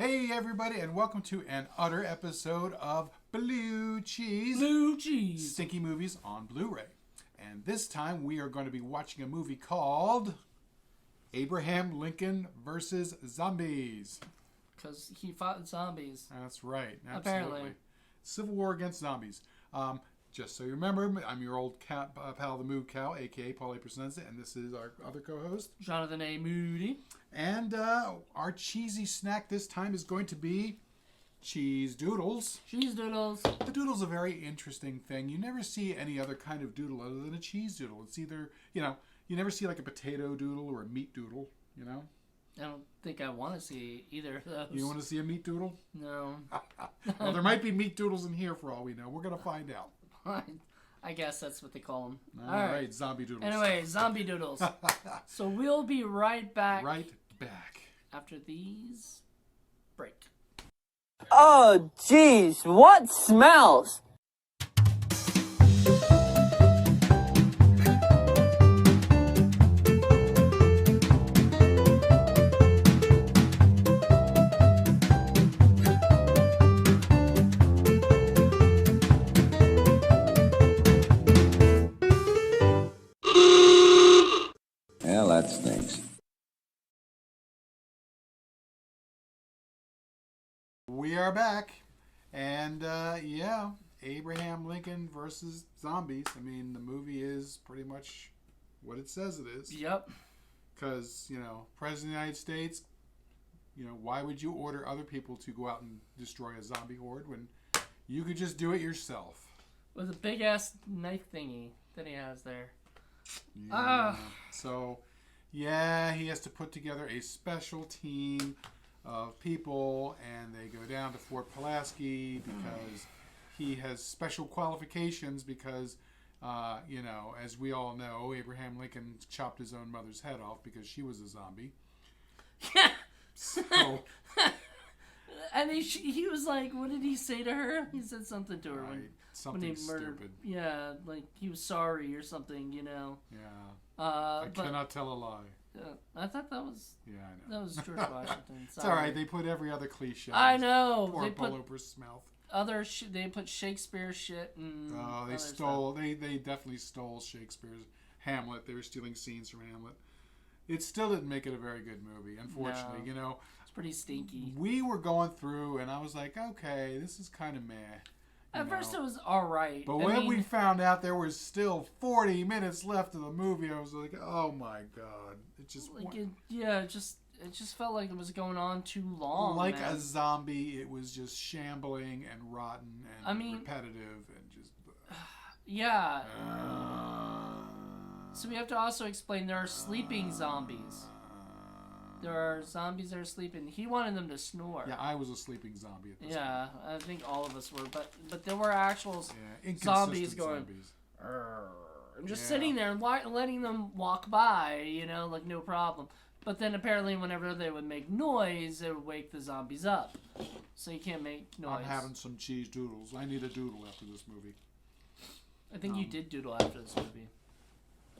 Hey everybody, and welcome to an utter episode of Blu Cheese. Blu Cheese. Stinky movies on Blu-ray. And this time we are going to be watching a movie called Abraham Lincoln versus Zombies. Because he fought zombies. That's right. Absolutely. Apparently. Civil War against zombies. Just so you remember, I'm your old pal, the Moo Cow, a.k.a. Paulie Presents It, and this is our other co-host, Jonathan A. Moody. And our cheesy snack this time is going to be cheese doodles. Cheese doodles. The doodle's a very interesting thing. You never see any other kind of doodle other than a cheese doodle. It's either, you never see like a potato doodle or a meat doodle, I don't think I want to see either of those. You want to see a meat doodle? No. Well, there might be meat doodles in here for all we know. We're going to find out. I guess that's what they call them. All right, zombie doodles. Anyway, zombie doodles. So we'll be right back. Right back. After these break. Oh, jeez, what smells? Well, that stinks. We are back. And, Abraham Lincoln versus zombies. I mean, the movie is pretty much what it says it is. Yep. Because, President of the United States, why would you order other people to go out and destroy a zombie horde when you could just do it yourself? With a big-ass knife thingy that he has there. Yeah. So, he has to put together a special team of people, and they go down to Fort Pulaski because he has special qualifications because, as we all know, Abraham Lincoln chopped his own mother's head off because she was a zombie. So... And he was like, what did he say to her? He said something to her something when he murdered. Stupid. Yeah, like he was sorry or something, Yeah. I cannot tell a lie. I thought that was. Yeah, I know. That was George Washington. It's all right. They put every other cliche. I know. Pour They a put Oprah's mouth. They put Shakespeare shit and. Oh, they stole. They definitely stole Shakespeare's Hamlet. They were stealing scenes from Hamlet. It still didn't make it a very good movie, unfortunately. No. It's pretty stinky. We were going through, and I was like, okay, this is kind of meh. At first, it was all right. But when we found out there was still 40 minutes left of the movie, I was like, oh my god! It just it just felt like it was going on too long. Like a zombie, it was just shambling and rotten and repetitive and just. Yeah. So we have to also explain there are sleeping zombies. There are zombies that are sleeping. He wanted them to snore. Yeah, I was a sleeping zombie at this point. Yeah, I think all of us were. But there were actual zombies going. And just sitting there and letting them walk by, like no problem. But then apparently whenever they would make noise, it would wake the zombies up. So you can't make noise. I'm having some cheese doodles. I need a doodle after this movie. I think you did doodle after this movie.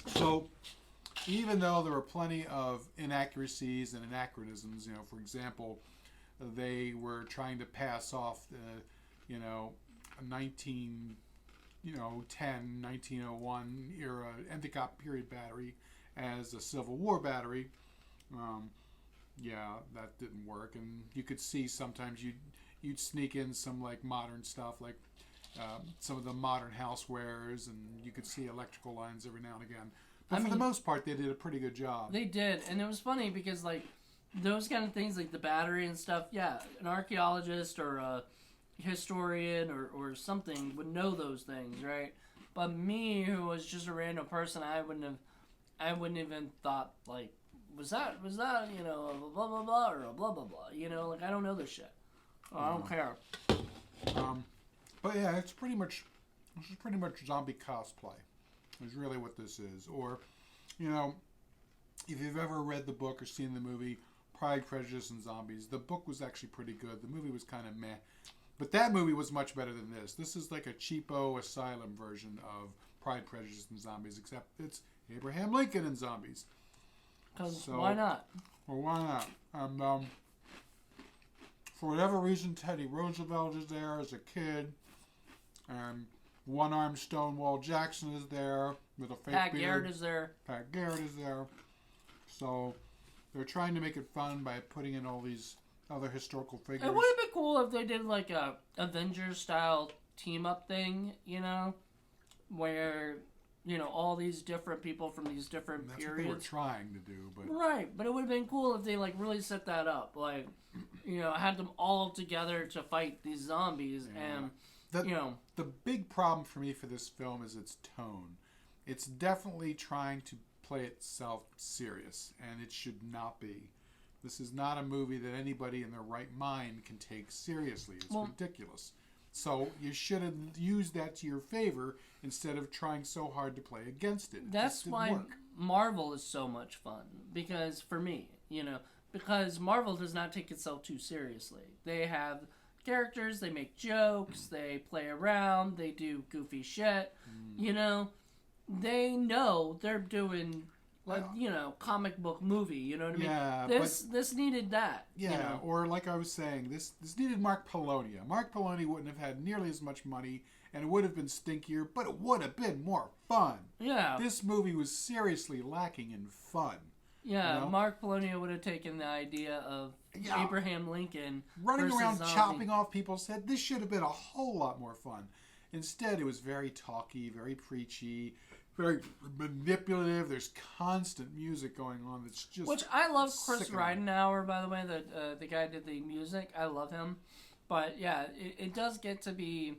So, even though there were plenty of inaccuracies and anachronisms, for example, they were trying to pass off the, 1910, 1901 era Endicott period battery as a Civil War battery. That didn't work, and you could see sometimes you'd sneak in some like modern stuff, like some of the modern housewares, and you could see electrical lines every now and again. But for the most part, they did a pretty good job. They did, and it was funny because like those kind of things, like the battery and stuff. Yeah, an archaeologist or a historian or something would know those things, right? But me, who was just a random person, I wouldn't even thought like, was that a blah blah blah or a blah blah blah? Like I don't know this shit. Oh, I don't care. But yeah, this is pretty much zombie cosplay. Is really what this is. Or, if you've ever read the book or seen the movie Pride, Prejudice, and Zombies, the book was actually pretty good. The movie was kind of meh. But that movie was much better than this. This is like a cheapo Asylum version of Pride, Prejudice, and Zombies, except it's Abraham Lincoln and zombies. Because why not? Well, why not? for whatever reason, Teddy Roosevelt is there as a kid, and one-armed Stonewall Jackson is there with a fake Pat beard. Garrett is there. Pat Garrett is there. So they're trying to make it fun by putting in all these other historical figures. It would have been cool if they did like a Avengers-style team-up thing, you know, where, you know, all these different people from these different That's periods. what they were trying to do, but Right, but it would have been cool if they like really set that up, like, you know, had them all together to fight these zombies, and you know, the big problem for me for this film is its tone. It's definitely trying to play itself serious, and it should not be. This is not a movie that anybody in their right mind can take seriously. It's ridiculous. So you should have used that to your favor instead of trying so hard to play against it. That's why work. Marvel is so much fun, because for me, you know, because Marvel does not take itself too seriously. They have characters, they make jokes, they play around, they do goofy shit, you know. They know they're doing, like, you know, comic book movie, you know what I mean? Yeah, this needed that. Yeah, you know? or like I was saying, this needed Mark Polonia. Mark Polonia wouldn't have had nearly as much money, and it would have been stinkier, but it would have been more fun. Yeah. This movie was seriously lacking in fun. Yeah, you know? Mark Polonia would have taken the idea of Abraham Lincoln running versus around zombie. chopping off people's head. This should have been a whole lot more fun. Instead, it was very talky, very preachy, very manipulative. There's constant music going on that's just Which I love Chris sickening. Ridenhour, by the way, the guy who did the music. I love him. But yeah, it does get to be,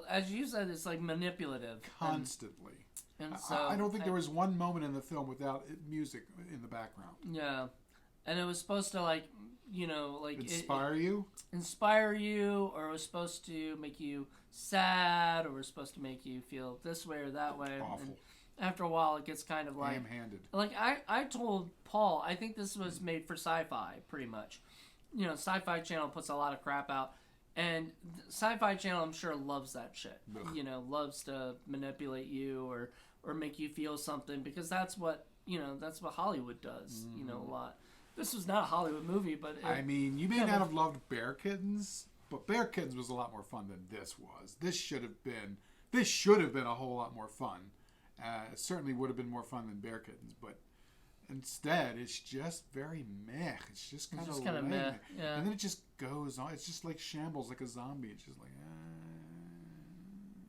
as you said, it's like manipulative. Constantly. And so I don't think there was one moment in the film without music in the background. Yeah. And it was supposed to, like, you know, like Inspire you? Inspire you, or it was supposed to make you sad, or it was supposed to make you feel this way or that way. Awful. And after a while, it gets kind of like Ham-handed. Like I told Paul, I think this was made for Sci-Fi, pretty much. You know, Sci-Fi Channel puts a lot of crap out, and Sci-Fi Channel, I'm sure, loves that shit. Ugh. You know, loves to manipulate you or make you feel something, because that's what, you know, that's what Hollywood does. You know, a lot. This was not a Hollywood movie, but I mean, you may not have loved Bear Kittens, but Bear Kittens was a lot more fun than this was. This should have been a whole lot more fun. It certainly would have been more fun than Bear Kittens, but instead, it's just very meh. It's just kind of meh. Yeah. And then it just goes on. It's just like shambles, like a zombie. It's just like,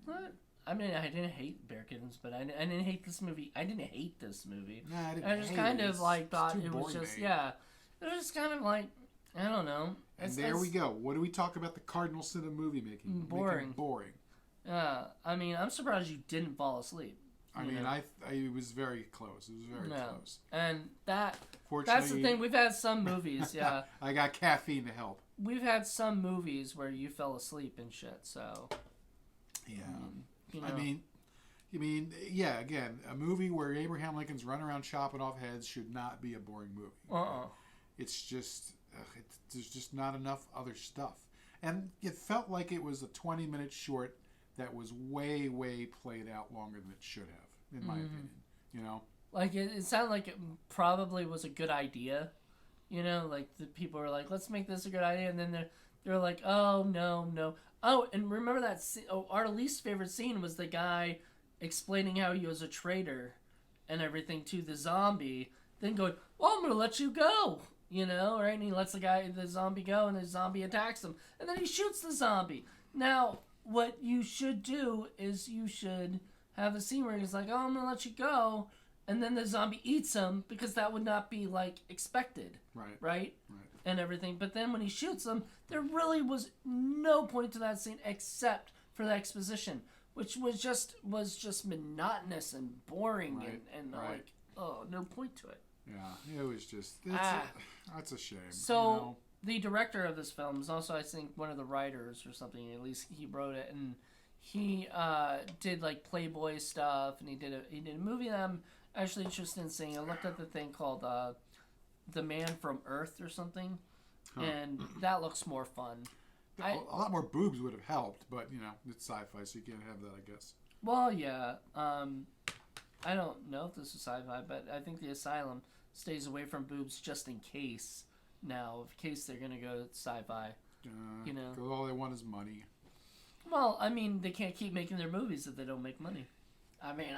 What? I mean, I didn't hate Bear Kittens, but I didn't hate this movie. I didn't hate this movie. Nah, I didn't I just hate kind it. of like It's thought too it was boring just to hate. It was just kind of like, I don't know. And there we go. What do we talk about the cardinal sin of movie making? Boring. Making boring. I mean, I'm surprised you didn't fall asleep. I mean, I was very close. It was very close. And that's Fortunately, the thing. We've had some movies, yeah. I got caffeine to help. We've had some movies where you fell asleep and shit. So Yeah. you know. I mean, yeah. Again, a movie where Abraham Lincoln's running around chopping off heads should not be a boring movie. It's just there's just not enough other stuff, and it felt like it was a 20-minute short that was way played out longer than it should have, in my opinion. You know, Like it sounded like it probably was a good idea. You know, like the people were like, "Let's make this a good idea," and then they're like, "Oh no." Oh, and remember that our least favorite scene was the guy explaining how he was a traitor and everything to the zombie, then going, "Well, I'm gonna let you go," you know, right? And he lets the zombie go, and the zombie attacks him, and then he shoots the zombie. Now, what you should do is you should have a scene where he's like, "Oh, I'm gonna let you go," and then the zombie eats him, because that would not be like expected, right? And everything. But then when he shoots him, there really was no point to that scene except for the exposition, which was just monotonous and boring and like, oh, no point to it. Yeah, it was just that's a shame. So you know? the director of this film is also, I think, one of the writers or something. At least he wrote it, and he did like Playboy stuff, and he did a movie that I'm actually interested in seeing. I looked at the thing called The Man from Earth or something, and that looks more fun. A lot more boobs would have helped, but you know, it's sci-fi, so you can't have that, I guess. Well, yeah. I don't know if this is sci-fi, but I think the Asylum stays away from boobs just in case. Now, in case they're gonna go sci-fi. You know. 'Cause all they want is money. Well, I mean, they can't keep making their movies if they don't make money. I mean,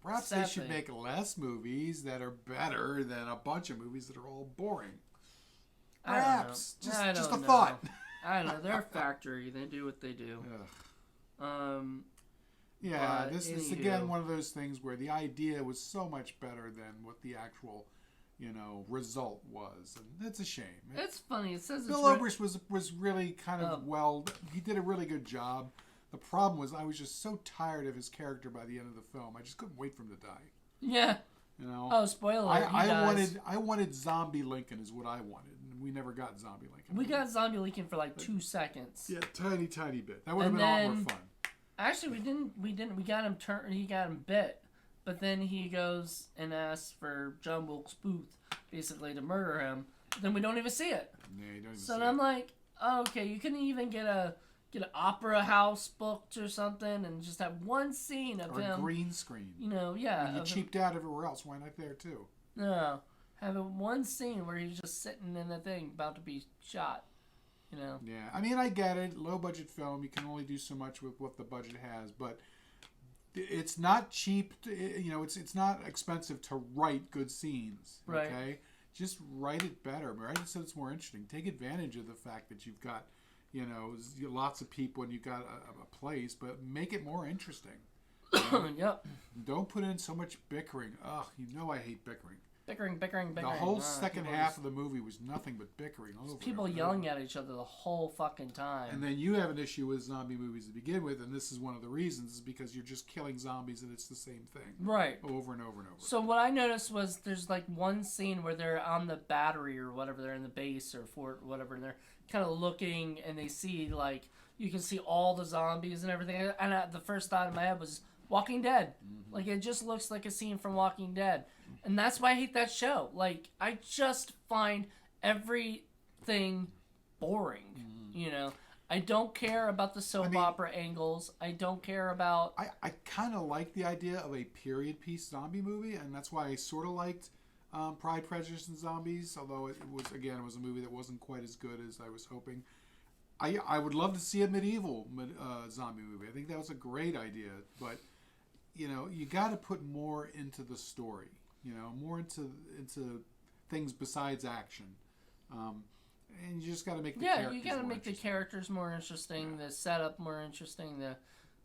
Perhaps they sad should thing. make less movies that are better than a bunch of movies that are all boring. Perhaps. I don't Just a know. thought. I don't know. They're a factory. They do what they do. Ugh. Yeah, But this is anywho. again one of those things where the idea was so much better than what the actual, result was, and it's a shame. It's funny. It says Bill Oberst was really kind of he did a really good job. The problem was I was just so tired of his character by the end of the film. I just couldn't wait for him to die. Yeah. Oh, spoiler! He dies. I wanted Zombie Lincoln is what I wanted, and we never got Zombie Lincoln. We got Zombie Lincoln for like 2 seconds. Yeah, tiny bit. That would have And been a lot then- more fun. Actually, we didn't. We got him He got him bit, but then he goes and asks for John Wilkes Booth, basically to murder him. Then we don't even see it. Yeah, you don't even So see then I'm it. like, oh, okay, you couldn't even get an opera house booked or something, and just have one scene of or him. green screen. Yeah. And you of him- cheaped out everywhere else. Why not there too? No, having one scene where he's just sitting in the thing about to be shot. Yeah, I mean, I get it. Low budget film, you can only do so much with what the budget has, but it's not cheap. It's not expensive to write good scenes. Right. Okay, just write it better. Write it so it's more interesting. Take advantage of the fact that you've got, lots of people and you've got a place, but make it more interesting. Yep. Don't put in so much bickering. Ugh, I hate bickering. Bickering. The whole second half of the movie was nothing but bickering all over. People yelling at each other the whole fucking time. And then you have an issue with zombie movies to begin with, and this is one of the reasons, is because you're just killing zombies and it's the same thing. Right. Over and over and over. So what I noticed was there's like one scene where they're on the battery or whatever, they're in the base or fort or whatever, and they're kind of looking and they see like, you can see all the zombies and everything. And the first thought in my head was Walking Dead. Mm-hmm. Like it just looks like a scene from Walking Dead. And that's why I hate that show. Like, I just find everything boring. I don't care about the soap opera angles. I don't care about... I kind of like the idea of a period piece zombie movie, and that's why I sort of liked Pride, Prejudice, and Zombies, although it was a movie that wasn't quite as good as I was hoping. I would love to see a medieval zombie movie. I think that was a great idea, but, you got to put more into the story. More into things besides action, and you just got to make the characters you got to more make the interesting. characters more interesting, the setup more interesting.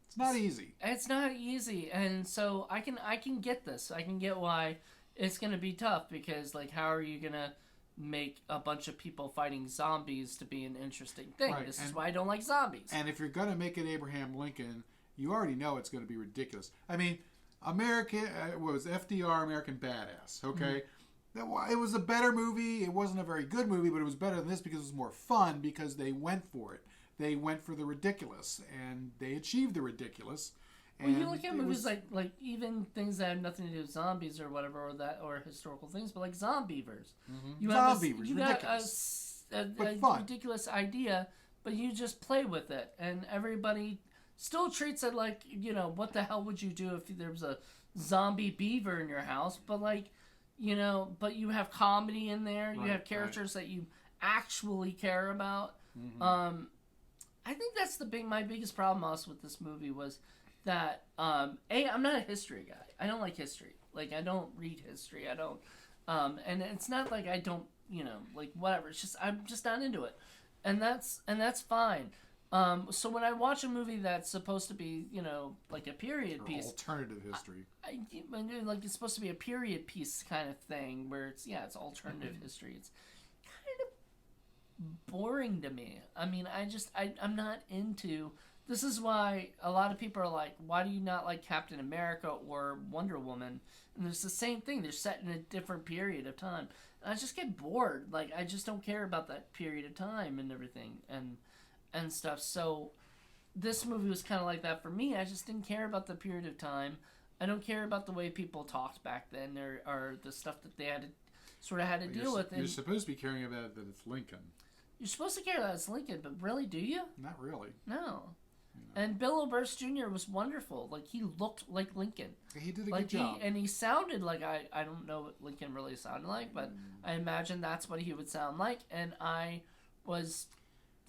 It's not easy. It's not easy, and so I can get this. I can get why it's gonna be tough because like how are you gonna make a bunch of people fighting zombies to be an interesting thing? Right, This is why I don't like zombies. And if you're gonna make it Abraham Lincoln, you already know it's gonna be ridiculous. I mean. American was FDR, American Badass. Okay, It was a better movie. It wasn't a very good movie, but it was better than this because it was more fun. Because they went for it. They went for the ridiculous, and they achieved the ridiculous. Well, you look at movies like even things that have nothing to do with zombies or whatever, or historical things, but like Zombievers. You got a ridiculous idea, but you just play with it, and everybody still treats it like, what the hell would you do if there was a zombie beaver in your house? But like, but you have comedy in there. You have characters that you actually care about. I think that's my biggest problem also with this movie was that I'm not a history guy. I don't like history. Like I don't read history. I don't, and it's not like I don't, like whatever. It's just I'm just not into it, and that's fine. So when I watch a movie that's supposed to be, like a period piece, alternative history, like it's supposed to be a period piece kind of thing, where it's alternative history. It's kind of boring to me. I mean, I'm not into. This is why a lot of people are like, why do you not like Captain America or Wonder Woman? And it's the same thing. They're set in a different period of time. And I just get bored. Like, I just don't care about that period of time and everything and stuff. So this movie was kind of like that for me. I just didn't care about the period of time. I don't care about the way people talked back then or the stuff that they had to deal with. You're supposed to be caring about that it's Lincoln. You're supposed to care that it's Lincoln, but really, do you? Not really. No. And Bill Oberst Jr. was wonderful. Like, he looked like Lincoln. He did a good job. And he sounded like, I don't know what Lincoln really sounded like, but I imagine that's what he would sound like. And I was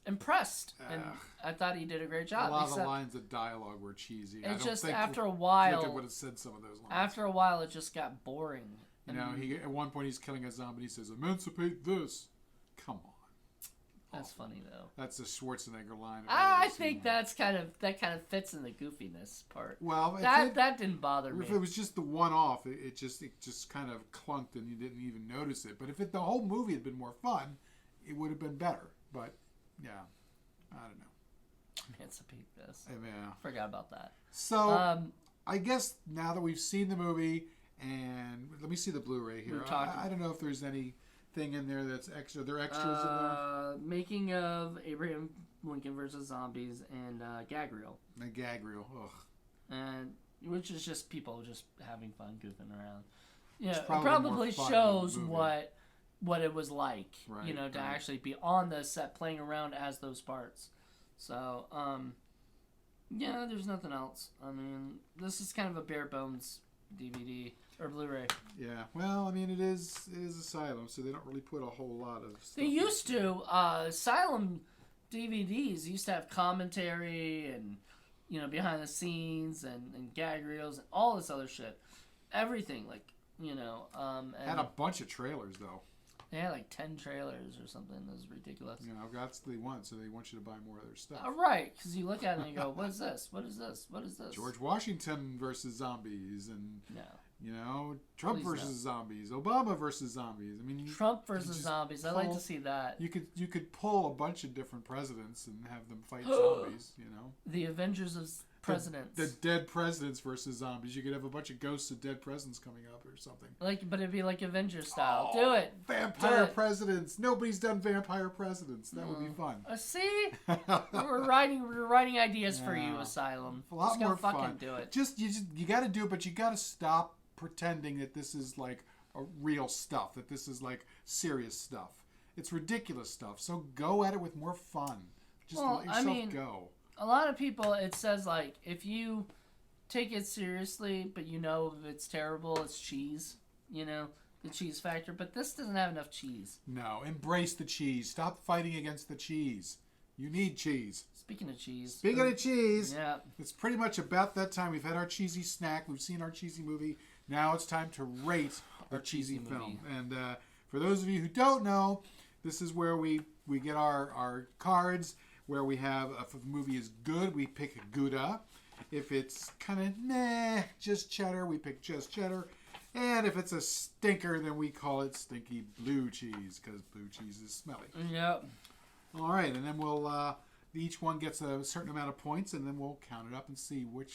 impressed, and I thought he did a great job. A lot of the lines of dialogue were cheesy. It's just think after a Lincoln while. would have said some of those lines. After a while, it just got boring. You know, at one point he's killing a zombie. He says, "Emancipate this." Come on. That's funny though. That's a Schwarzenegger line. I think that kind of fits in the goofiness part. Well, that didn't bother me. If it was just the one-off, it just kind of clunked and you didn't even notice it. But if the whole movie had been more fun, it would have been better. But yeah, I don't know. Emancipate this. Yeah. Forgot about that. So I guess now that we've seen the movie, and let me see the Blu-ray here. I don't know if there's anything in there that's extra. There are extras in there. Making of Abraham Lincoln versus Zombies and gag reel. A gag reel. Ugh. And which is just people just having fun goofing around. Yeah, it probably probably more fun shows than the movie. what it was like, Right, to actually be on the set playing around as those parts. So, yeah, there's nothing else. I mean, this is kind of a bare bones DVD or Blu-ray. Yeah, well, I mean, it is Asylum, so they don't really put a whole lot of stuff. They used to. Asylum DVDs used to have commentary and, behind the scenes and gag reels and all this other shit. Everything, and had a bunch of trailers, though. they had like 10 trailers or something. That was ridiculous. That's what they want, so they want you to buy more of their stuff. Right, because you look at it and you go, what is this? What is this? What is this? George Washington versus zombies, and no. Trump versus zombies, Obama versus zombies. I mean, Trump versus zombies. I'd like to see that. You could pull a bunch of different presidents and have them fight zombies. The Avengers of Presidents. The dead presidents versus zombies. You could have a bunch of ghosts of dead presidents coming up or something. But it'd be like Avengers style. Do it. Vampire presidents. Nobody's done vampire presidents. That would be fun. See, we're writing ideas for you, Asylum. A lot just more fucking fun. Do it. You got to do it, but you got to stop pretending that this is like a real stuff. That this is like serious stuff. It's ridiculous stuff. So go at it with more fun. Just let yourself go. A lot of people, it says, if you take it seriously, but it's terrible, it's cheese, the cheese factor. But this doesn't have enough cheese. No, embrace the cheese. Stop fighting against the cheese. You need cheese. Speaking of cheese. Yeah. It's pretty much about that time. We've had our cheesy snack. We've seen our cheesy movie. Now it's time to rate our cheesy film. And for those of you who don't know, this is where we get our cards. Where we have, if a movie is good, we pick a Gouda. If it's kind of meh, just cheddar, we pick just cheddar. And if it's a stinker, then we call it stinky blue cheese, because blue cheese is smelly. Yep. All right, and then we'll, each one gets a certain amount of points, and then we'll count it up and see what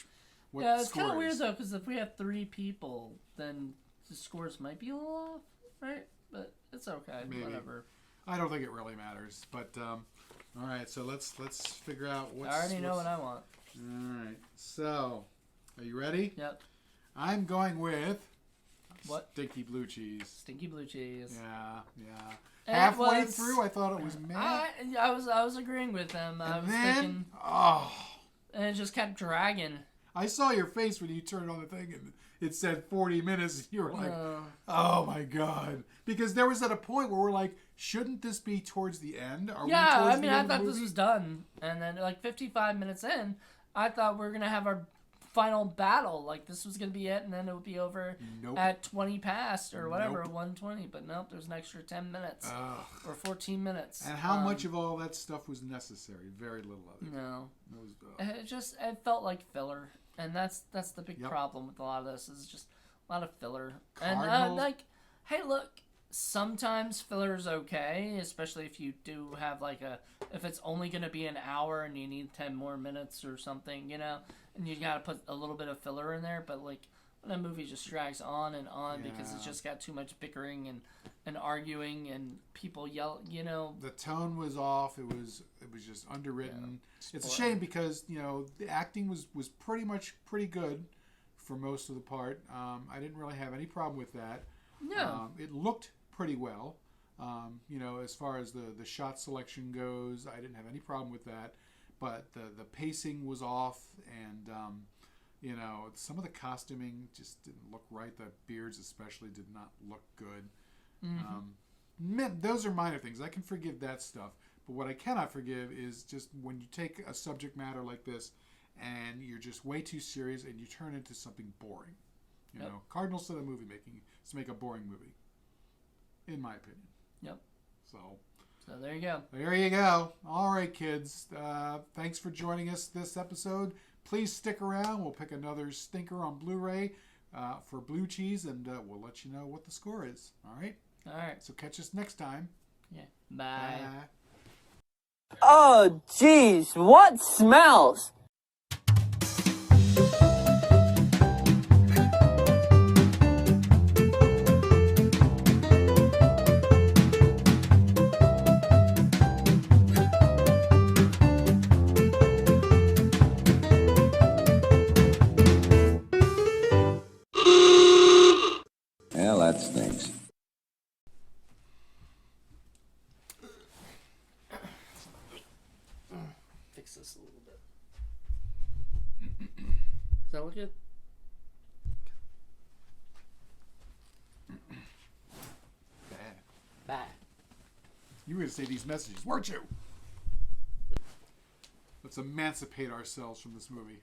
it's kind of weird, though, because if we have 3 people, then the scores might be a little off, right? But it's okay, Maybe. Whatever. I don't think it really matters, but... all right, so let's figure out what's... I already know what I want. All right, so are you ready? Yep. I'm going with what? Stinky blue cheese. Stinky blue cheese. Yeah. Halfway through, I thought it was mad. I was agreeing with them. I was thinking, and it just kept dragging. I saw your face when you turned on the thing and it said 40 minutes. And you were like, oh my God. Because there was at a point where we're like, shouldn't this be towards the end? I thought this was done. And then 55 minutes in, I thought we were going to have our final battle. Like this was going to be it. And then it would be over at 20 past or whatever, 1:20. But nope, there's an extra 10 minutes or 14 minutes. And how much of all that stuff was necessary? Very little of it. No. It felt like filler. And that's the big problem with a lot of this is just a lot of filler. Cardinals. And hey, look, sometimes filler is okay, especially if you do have if it's only going to be an hour and you need 10 more minutes or something, and you got to put a little bit of filler in there. But when a movie just drags on and on because it's just got too much bickering and arguing and people yell, the tone was off. It was just underwritten. It's a shame because the acting was pretty good for most of the part. I didn't really have any problem with that. No, it looked pretty well. As far as the shot selection goes, I didn't have any problem with that. But the pacing was off, and some of the costuming just didn't look right. The beards especially did not look good. Mm-hmm. Those are minor things. I can forgive that stuff. But what I cannot forgive is just when you take a subject matter like this and you're just way too serious and you turn into something boring. You know, cardinal sin of movie making is to make a boring movie, in my opinion. Yep. So there you go. There you go. All right, kids. Thanks for joining us this episode. Please stick around. We'll pick another stinker on Blu-ray for Blu Cheese, and we'll let you know what the score is. All right? All right. So catch us next time. Yeah. Bye. Oh, jeez, what smells? Well, that stinks. Fix this a little bit. Does that look good? Bad. You were going to say these messages, weren't you? Let's emancipate ourselves from this movie.